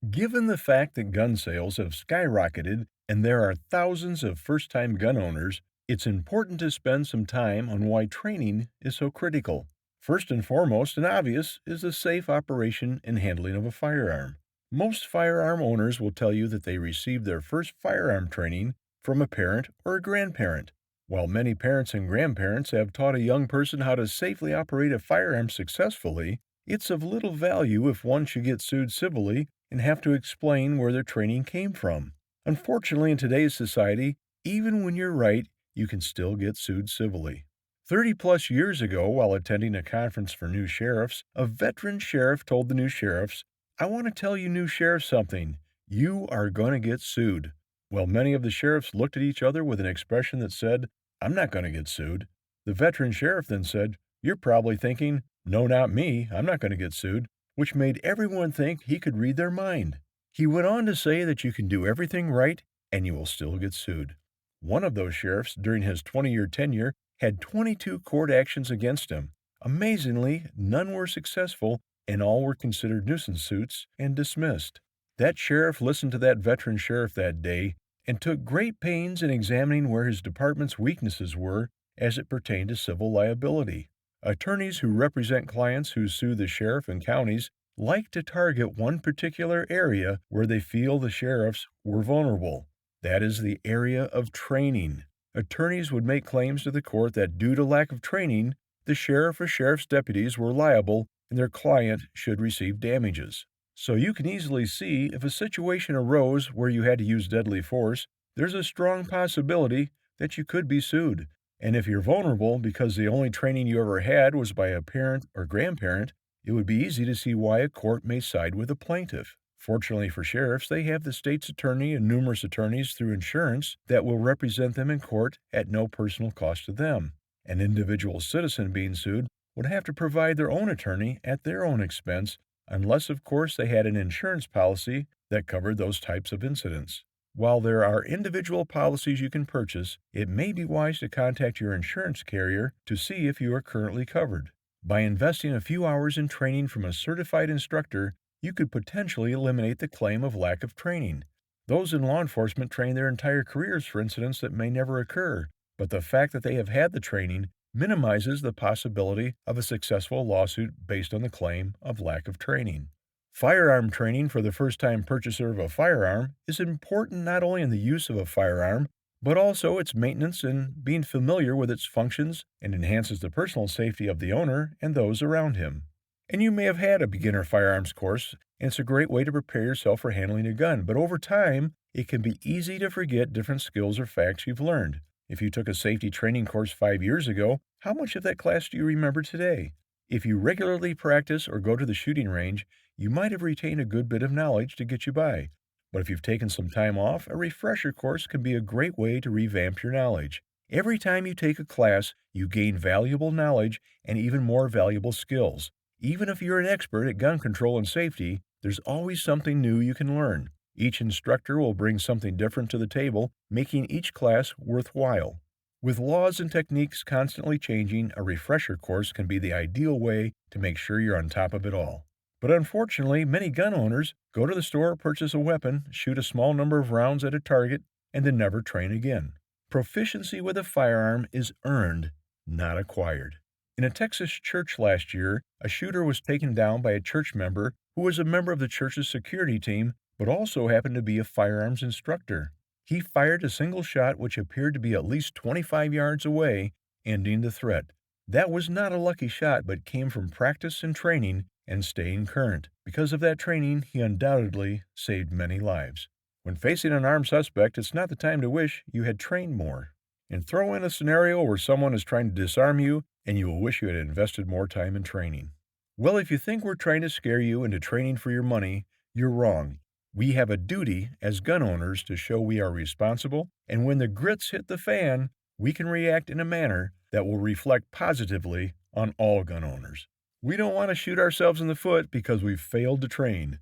Given the fact that gun sales have skyrocketed and there are thousands of first time gun owners, it's important to spend some time on why training is so critical. First and foremost, and obvious, is the safe operation and handling of a firearm. Most firearm owners will tell you that they received their first firearm training from a parent or a grandparent. While many parents and grandparents have taught a young person how to safely operate a firearm successfully, it's of little value if one should get sued civilly and have to explain where their training came from. Unfortunately, in today's society, even when you're right, you can still get sued civilly. 30 plus years ago, while attending a conference for new sheriffs, a veteran sheriff told the new sheriffs, "I want to tell you new sheriffs something. You are going to get sued." Well, many of the sheriffs looked at each other with an expression that said, "I'm not going to get sued." The veteran sheriff then said, "You're probably thinking, 'No, not me. I'm not going to get sued,'" which made everyone think he could read their mind. He went on to say that you can do everything right and you will still get sued. One of those sheriffs, during his 20-year tenure, had 22 court actions against him. Amazingly, none were successful and all were considered nuisance suits and dismissed. That sheriff listened to that veteran sheriff that day and took great pains in examining where his department's weaknesses were as it pertained to civil liability. Attorneys who represent clients who sue the sheriff and counties like to target one particular area where they feel the sheriffs were vulnerable. That is the area of training. Attorneys would make claims to the court that due to lack of training, the sheriff or sheriff's deputies were liable and their client should receive damages. So you can easily see if a situation arose where you had to use deadly force, there's a strong possibility that you could be sued. And if you're vulnerable because the only training you ever had was by a parent or grandparent, it would be easy to see why a court may side with a plaintiff. Fortunately for sheriffs, they have the state's attorney and numerous attorneys through insurance that will represent them in court at no personal cost to them. An individual citizen being sued would have to provide their own attorney at their own expense, unless, of course, they had an insurance policy that covered those types of incidents. While there are individual policies you can purchase, it may be wise to contact your insurance carrier to see if you are currently covered. By investing a few hours in training from a certified instructor, you could potentially eliminate the claim of lack of training. Those in law enforcement train their entire careers for incidents that may never occur, but the fact that they have had the training minimizes the possibility of a successful lawsuit based on the claim of lack of training. Firearm training for the first time purchaser of a firearm is important not only in the use of a firearm, but also its maintenance and being familiar with its functions and enhances the personal safety of the owner and those around him. And you may have had a beginner firearms course, and it's a great way to prepare yourself for handling a gun, but over time, it can be easy to forget different skills or facts you've learned. If you took a safety training course 5 years ago, how much of that class do you remember today? If you regularly practice or go to the shooting range, you might have retained a good bit of knowledge to get you by. But if you've taken some time off, a refresher course can be a great way to revamp your knowledge. Every time you take a class, you gain valuable knowledge and even more valuable skills. Even if you're an expert at gun control and safety, there's always something new you can learn. Each instructor will bring something different to the table, making each class worthwhile. With laws and techniques constantly changing, a refresher course can be the ideal way to make sure you're on top of it all. But unfortunately, many gun owners go to the store, purchase a weapon, shoot a small number of rounds at a target, and then never train again. Proficiency with a firearm is earned, not acquired. In a Texas church last year, a shooter was taken down by a church member who was a member of the church's security team but also happened to be a firearms instructor. He fired a single shot which appeared to be at least 25 yards away, ending the threat. That was not a lucky shot but came from practice and training and staying current. Because of that training, he undoubtedly saved many lives. When facing an armed suspect, it's not the time to wish you had trained more. And throw in a scenario where someone is trying to disarm you and you will wish you had invested more time in training. Well, if you think we're trying to scare you into training for your money, you're wrong. We have a duty as gun owners to show we are responsible, and when the grits hit the fan, we can react in a manner that will reflect positively on all gun owners. We don't want to shoot ourselves in the foot because we've failed to train.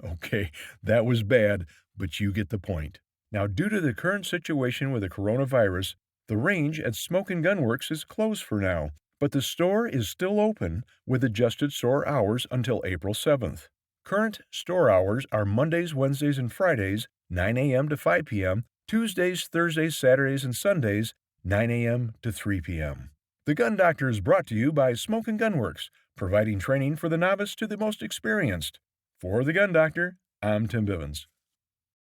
Okay, that was bad, but you get the point. Now, due to the current situation with the coronavirus, the range at Smoke and Gun Works is closed for now, but the store is still open with adjusted store hours until April 7th. Current store hours are Mondays, Wednesdays, and Fridays, 9 a.m. to 5 p.m., Tuesdays, Thursdays, Saturdays, and Sundays, 9 a.m. to 3 p.m. The Gun Doctor is brought to you by Smoke and Gun Works, providing training for the novice to the most experienced. For the Gun Doctor, I'm Tim Bivens.